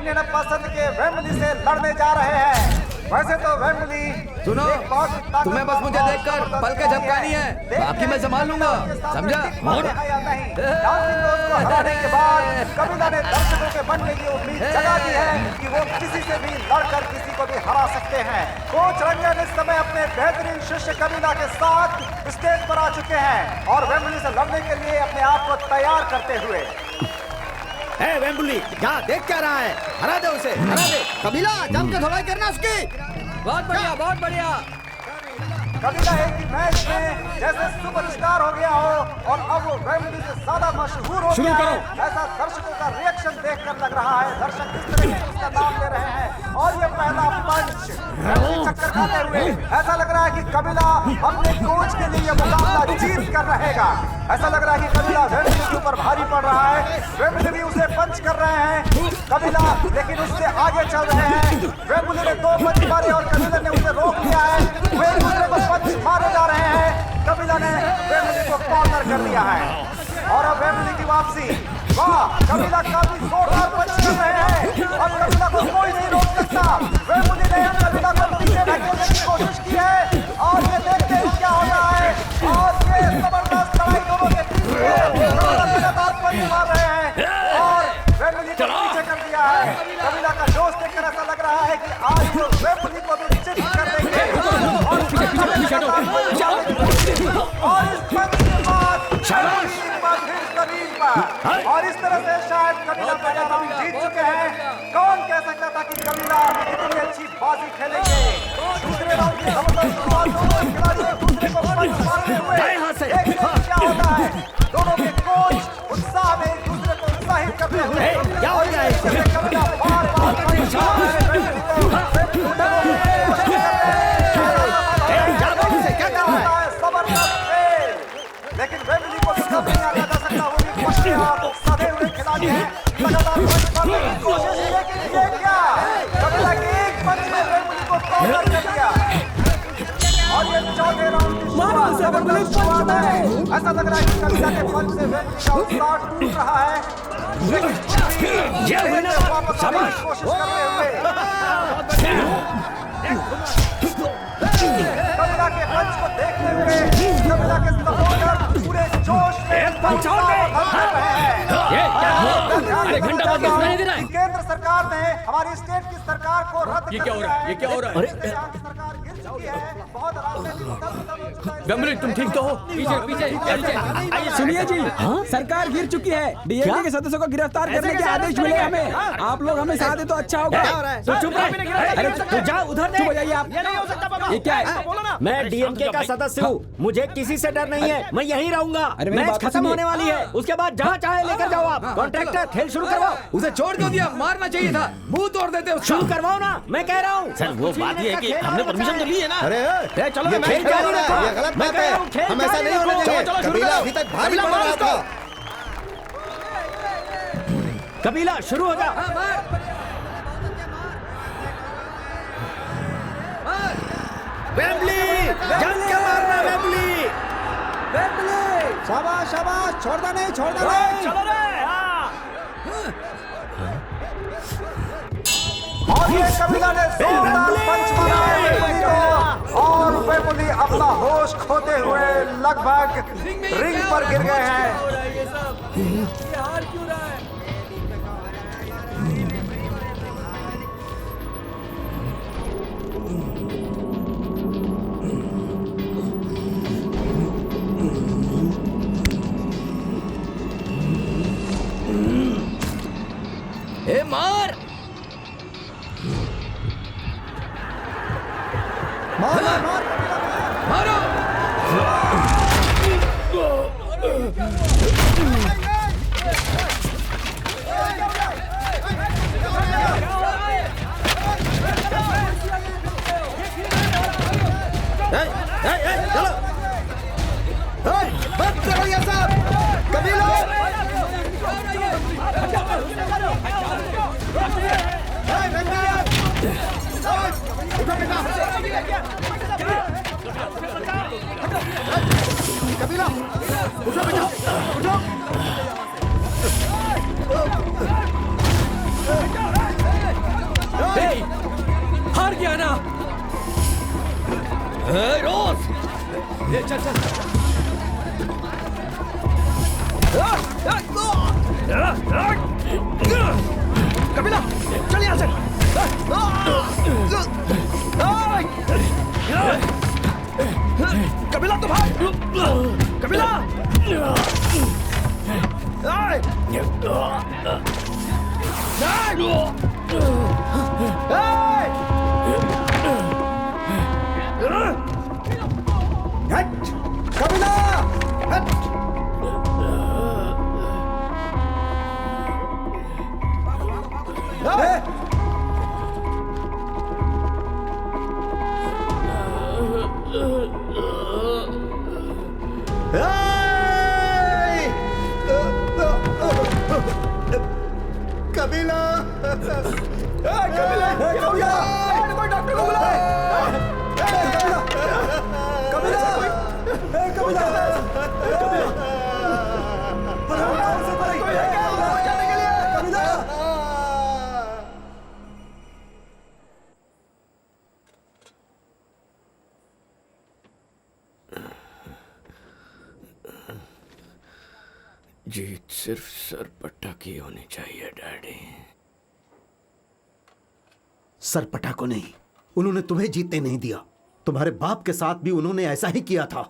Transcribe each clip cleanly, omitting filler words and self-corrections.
Indian पसंद के Wembley से लड़ने जा रहे हैं। वैसे तो वेम्बली सुनो, तुम्हें बस मुझे देखकर पल के झपकानी है, बाकी मैं संभाल लूंगा, समझा? हराने के बाद कबीला ने दर्शकों के मन में ये उम्मीद जगा दी है कि वो किसी से भी लड़कर किसी को भी हरा सकते हैं। कोच रंजन इस समय अपने बेहतरीन शिष्य कबीला के साथ स्टेज पर आ चुके हैं और वेम्बली से लड़ने के लिए अपने आप को तैयार करते हुए। वेम्बली जा, देख क्या रहा है, हरा दे उसे, हरा दे। कबीला जम के धुलाई करना उसकी। बहुत बढ़िया, बहुत बढ़िया। कबीला एक ही मैच में जैसे सुपरस्टार हो गया हो और अब वो वेम्बली से ज्यादा मशहूर हो गया है, ऐसा दर्शकों का रिएक्शन देखकर लग रहा है। दर्शक किस तरह से उसका नाम ले रहे हैं और ये पहला पंच चक्कर खाते हुए ऐसा लग रहा है कि कबीला अपने कोच के लिए मुकाबला जीत कर रहेगा। ऐसा लग रहा है कि कबीला वेम्बली के ऊपर भारी पड़ रहा है। वेम्बली भी उसे पंच कर रहे हैं, कबीला लेकिन उससे आगे चल रहे हैं। वेम्बली ने 2 पंच मारे और कबीला ने उसे रोक लिया है। वे एक दूसरे को पंच मारे जा रहे हैं। कबीला ने वेम्बली को कॉर्नर कर दिया है और अब वेम्बली की वापसी। वाह, कबीला काफी जोरदार पंच कर रहे हैं और कबीला को कोई नहीं रोक सकता। वेम्बली ने कबीला को पीछे ढकेलने की कोशिश की है और ये देखते हैं क्या होता है। और ये जबरदस्त लड़ाई दोनों के बीच में, लगातार पंच मार रहे हैं और वेम्बली को पीछे कर दिया है। कबीला का जोश देखकर ऐसा लग रहा है कि आज वो वेम्बली को भी चिट कर देंगे और इस पंच के बाद और इस तरह से शायद कबीला पहला राउंड जीत चुके हैं। कौन कह सकता था कि कबीला इतनी अच्छी बाजी खेलेंगे। दूसरे राउंड की जबरदस्त शुरुआत, दोनों खिलाड़ी एक दूसरे को पंच मारते हुए क्या होता है। दोनों के कोच उत्साह में एक दूसरे को उत्साहित करते हुए कबीला बार-बार पंच मार रहे हैं। लेकिन वेम्बली को तो नहीं आने जा सकता। वो भी पक्के और सधे हुए खिलाड़ी हैं, लगातार पंच मारने की कोशिश, लेकिन ये क्या, कबीला के एक पंच में वेम्बली को कॉर्नर कर दिया और ये चौथे राउंड की शुरुआत जबरदस्त शुरुआत है। ऐसा लग रहा है कि कबीला के पंच से वेम्बली का उत्साह टूट रहा है, लेकिन वापस आने की कोशिश करते हुए कबीला के पंच को देखते हुए कबीला के सपोर्टर पूरे जोश में पंच कर रहे हैं। केंद्र सरकार ने हमारी स्टेट की सरकार को रद्द ये क्या हो रहा है? ये क्या हो रहा है? सरकार गिर चुकी है। बहुत वेम्बली, तुम ठीक तो हो? पीछे सुनिए जी, सरकार गिर चुकी है। डीएमके के सदस्यों को गिरफ्तार करने के आदेश मिले हमें। आप लोग हमें साथ दें तो अच्छा होगा। तो चुप रहे, अरे तो जाओ उधर, चुप हो जाइए आप। ये क्या है? मैं डीएमके का सदस्य हूँ, मुझे किसी से डर नहीं है, मैं यहीं रहूंगा। मैच खत्म होने वाली है, उसके बाद जहाँ चाहे लेकर जाओ आप। कॉन्ट्रैक्टर खेल शुरू करवाओ। उसे छोड़ क्यों दिया? मारना चाहिए था, मुंह तोड़ देते उसका। शुरू करवाओ ना, मैं कह रहा हूँ। सर वो बात ये है कि हमने परमिशन तो ली है ना। अरे चलो, ये खेल जारी रखो। ये गलत बात है, हम ऐसा नहीं होने देंगे। कबीला अभी तक भारी पड़ रहा था। कबीला शुरू हो जा। वेम्बली जम के मारना, वेम्बली। शाबाश शाबाश, छोड़ना नहीं, छोड़ना नहीं। चलो रे। और ये कबीला ने जोरदार पंच मारा है वेम्बली को और वेम्बली अपना होश खोते हुए लगभग रिंग पर गिर गए हैं। ए मार मार मार मार। मारो। चलो बंद करो ये सब। कबीला कबीला उठो बेटा, उठो। रोज ये चल चल कपिला चल यहाँ से कपिला तो भाग कपिला कबीला कबीला कबीला कोई डॉक्टर को बुलाए कबीला कबीला जीत सिर्फ सरपट्टा की होनी चाहिए डैडी। सरपटा को नहीं, उन्होंने तुम्हें जीतने नहीं दिया। तुम्हारे बाप के साथ भी उन्होंने ऐसा ही किया था।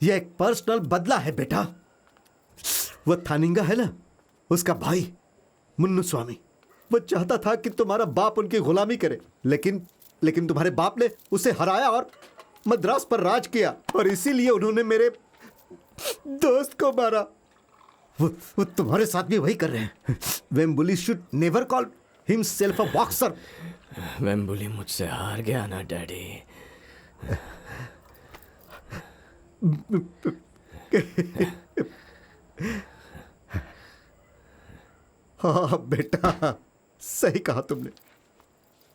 यह एक पर्सनल बदला है बेटा। वो थानिंगा है ना, उसका भाई मुन्नुस्वामी, वो चाहता था कि तुम्हारा बाप उनकी गुलामी करे, लेकिन तुम्हारे बाप ने उसे हराया और मद्रास पर राज किया, और इसीलिए उन्होंने मेरे दोस्त को मारा। वो तुम्हारे साथ भी वही कर रहे हैं। Vembuli should never call himself a boxer. Vembuli मुझसे हार गया ना डैडी। हाँ बेटा, सही कहा तुमने,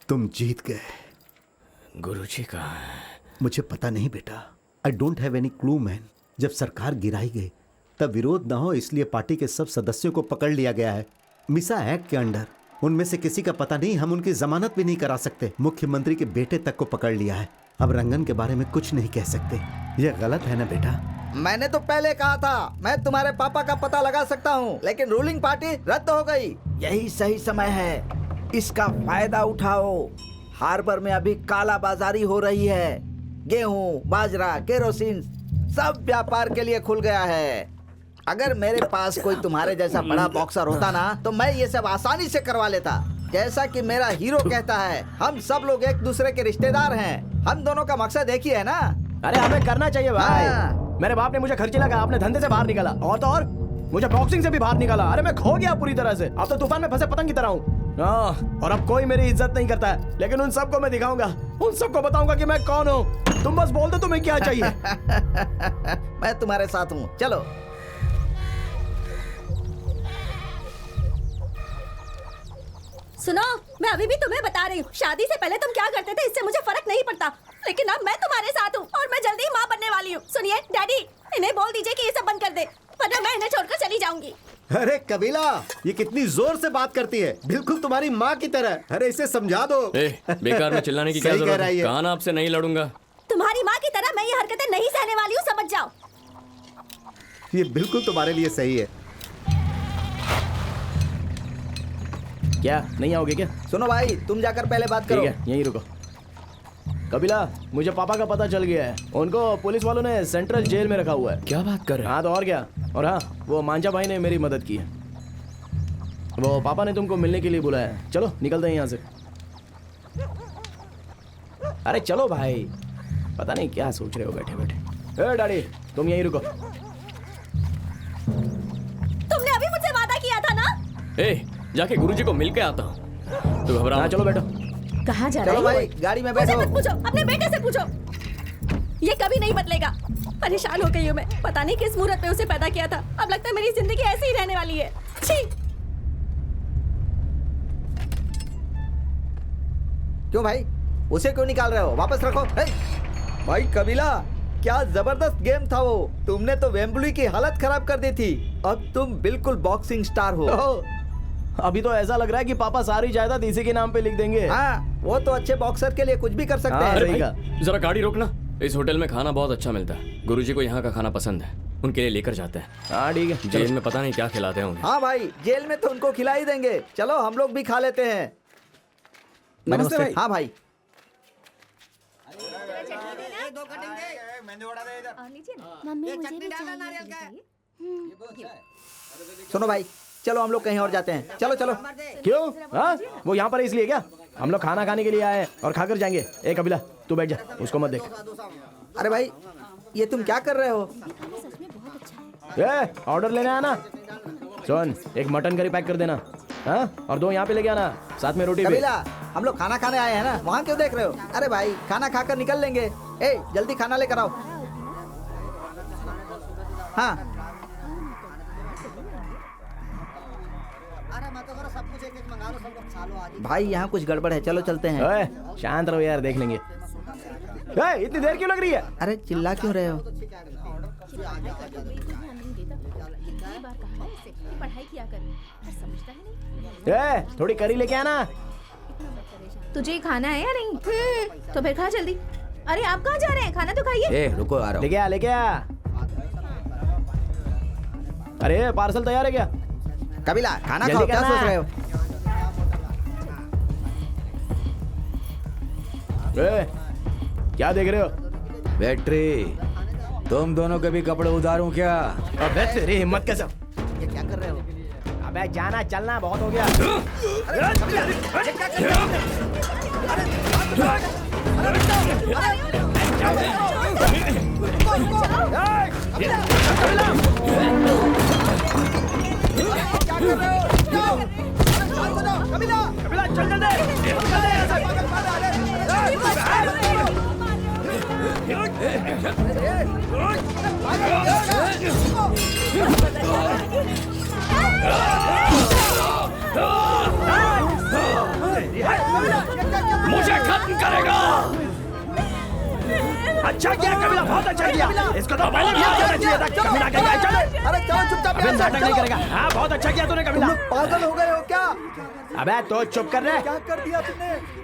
तुम जीत गए। गुरुजी कहाँ है? मुझे पता नहीं बेटा, I don't have any clue man. जब सरकार गिराई गई तब विरोध ना हो इसलिए पार्टी के सब सदस्यों को पकड़ लिया गया है, मिसा एक्ट के अंडर। उनमें से किसी का पता नहीं, हम उनकी जमानत भी नहीं करा सकते। मुख्यमंत्री के बेटे तक को पकड़ लिया है। अब रंगन के बारे में कुछ नहीं कह सकते। यह गलत है ना बेटा? मैंने तो पहले कहा था मैं तुम्हारे पापा का पता लगा सकता हूँ, लेकिन रूलिंग पार्टी रद्द हो गई। यही सही समय है, इसका फायदा उठाओ। हार्बर में अभी काला बाजारी हो रही है। गेहूं, बाजरा, केरोसिन सब व्यापार के लिए खुल गया है। अगर मेरे पास कोई तुम्हारे जैसा बड़ा बॉक्सर होता ना, तो मैं ये सब आसानी से करवा लेता। जैसा कि मेरा हीरो कहता है, हम सब लोग एक दूसरे के रिश्तेदार हैं। हम दोनों का मकसद एक ही है ना। अरे हमें करना चाहिए भाई। हाँ। मेरे बाप ने मुझे खर्ची लगा, आपने धंधे से बाहर निकाला, और तो और मुझे बॉक्सिंग से भी बाहर निकाला। अरे मैं खो गया पूरी तरह से। अब तो तूफान में फंसे पतंग की तरह हूँ। और अब कोई मेरी इज्जत नहीं करता है, लेकिन उन सबको मैं दिखाऊंगा, उन सबको बताऊंगा कि मैं कौन हूँ। तुम बस बोल दो तुम्हें क्या चाहिए। मैं तुम्हारे साथ हूँ, चलो। सुनो, मैं अभी भी तुम्हें बता रही हूँ, शादी से पहले तुम क्या करते थे इससे मुझे फर्क नहीं पड़ता, लेकिन अब मैं तुम्हारे साथ हूँ और मैं जल्दी ही माँ बनने वाली हूँ। सुनिए डैडी, इन्हें बोल दीजिए कि ये सब बंद कर दे, वरना मैं इन्हें छोड़कर चली जाऊंगी। अरे कबीला, ये कितनी जोर से बात करती है, बिल्कुल तुम्हारी माँ की तरह। अरे इसे समझा दो। बेकार में चिल्लाने की क्या जरूरत है? कान आपसे नहीं लड़ूंगा। तुम्हारी माँ की तरह मैं ये हरकतें नहीं सहने वाली हूँ, समझ जाओ। ये बिल्कुल तुम्हारे लिए सही है। क्या नहीं आओगे क्या? सुनो भाई, तुम जाकर पहले बात करो। ठीक है, यहीं रुको। कबीला, मुझे पापा का पता चल गया है। उनको पुलिस वालों ने सेंट्रल जेल में रखा हुआ है। क्या बात कर रहे हैं? हाँ तो और क्या। और हाँ, वो मांझा भाई ने मेरी मदद की है। वो पापा ने तुमको मिलने के लिए बुलाया है। चलो निकलते हैं यहाँ से। अरे चलो भाई, पता नहीं क्या सोच रहे हो बैठे बैठे। ए डैडी, तुम यहीं रुको। तुमने अभी मुझसे वादा किया था ना। जाके गुरुजी को मिल के आता हूँ। तू घबरा। चलो बैठो। कहाँ जा रहे चलो हो? भाई, गाड़ी में मुझे बैठो। मत पूछो, अपने बेटे से पूछो। ये कभी नहीं बदलेगा। परेशान हो गई हूँ मैं, पता नहीं किस मुहूर्त पे उसे पैदा किया था। अब लगता है मेरी जिंदगी ऐसे ही रहने वाली है। छी। क्यों भाई, उसे क्यों निकाल रहे हो? वापस रखो। भाई कबीला, क्या जबरदस्त गेम था वो। तुमने तो वेम्बली की हालत खराब कर दी थी। अब तुम बिल्कुल बॉक्सिंग स्टार हो। अभी तो ऐसा लग रहा है कि पापा सारी जायदाद इसी के नाम पे लिख देंगे। हाँ, वो तो अच्छे बॉक्सर के लिए कुछ भी कर सकते हैं। जरा गाड़ी रोकना। इस होटल में खाना बहुत अच्छा मिलता है। गुरुजी को यहाँ का खाना पसंद है, उनके लिए लेकर जाते हैं। हाँ ठीक है, जेल में पता नहीं क्या खिलाते हैं उन्हें। हाँ भाई, जेल में तो उनको खिला ही देंगे। चलो हम लोग भी खा लेते हैं। नमस्ते भाई। हाँ भाई। मम्मी मुझे भी चाहिए। सुनो भाई, चलो हम लोग कहीं और जाते हैं। चलो चलो। क्यों? हाँ वो यहाँ पर है इसलिए क्या? हम लोग खाना खाने के लिए आए हैं और खाकर जाएंगे। ए कपिला तू बैठ जा, उसको मत देख। अरे भाई, ये तुम क्या कर रहे हो? ऑर्डर लेने आना। सुन, एक मटन करी पैक कर देना। हाँ, और 2 यहाँ पे लेके आना, साथ में रोटी भी। कबीला, हम लोग खाना खाने आए हैं ना, वहाँ क्यों देख रहे हो? अरे भाई, खाना खाकर निकल लेंगे। ए जल्दी खाना लेकर आओ। हाँ भाई, यहाँ कुछ गड़बड़ है, चलो चलते हैं। ओए, शांत रहो यार, देख लेंगे। इतनी देर क्यों लग रही है? अरे चिल्ला क्यों रहे हो? पढ़ाई किया कर, समझता है नहीं। थोड़ी करी लेके आना। तुझे खाना है या नहीं? तो फिर खा जल्दी। अरे आप कहाँ जा रहे हैं? खाना तो खाइए। ए रुको, आ रहा हूँ। लेके आ। अरे पार्सल तैयार है क्या? कबीला, खाना जल्दी खाओ, क्या करना। सोच रहे हो? क्या देख रहे हो? बैटरी, तुम दोनों के भी कपड़े उतारूं क्या? अबे तेरी हिम्मत कैसे? ये क्या कर रहे हो? अबे जाना, चलना बहुत हो गया। कपिला चल चल दे। मुझे खत्म करेगा। अच्छा किया कपिला, बहुत अच्छा किया। इसको तो पहले भी करना चाहिए था। कपिला कहीं चल। अरे चलो चुपचाप। अबे नाटक नहीं करेगा। हाँ बहुत अच्छा किया तूने कपिला। पागल हो गए हो क्या? अबे तो चुप कर रहे। क्या कर दिया तुमने?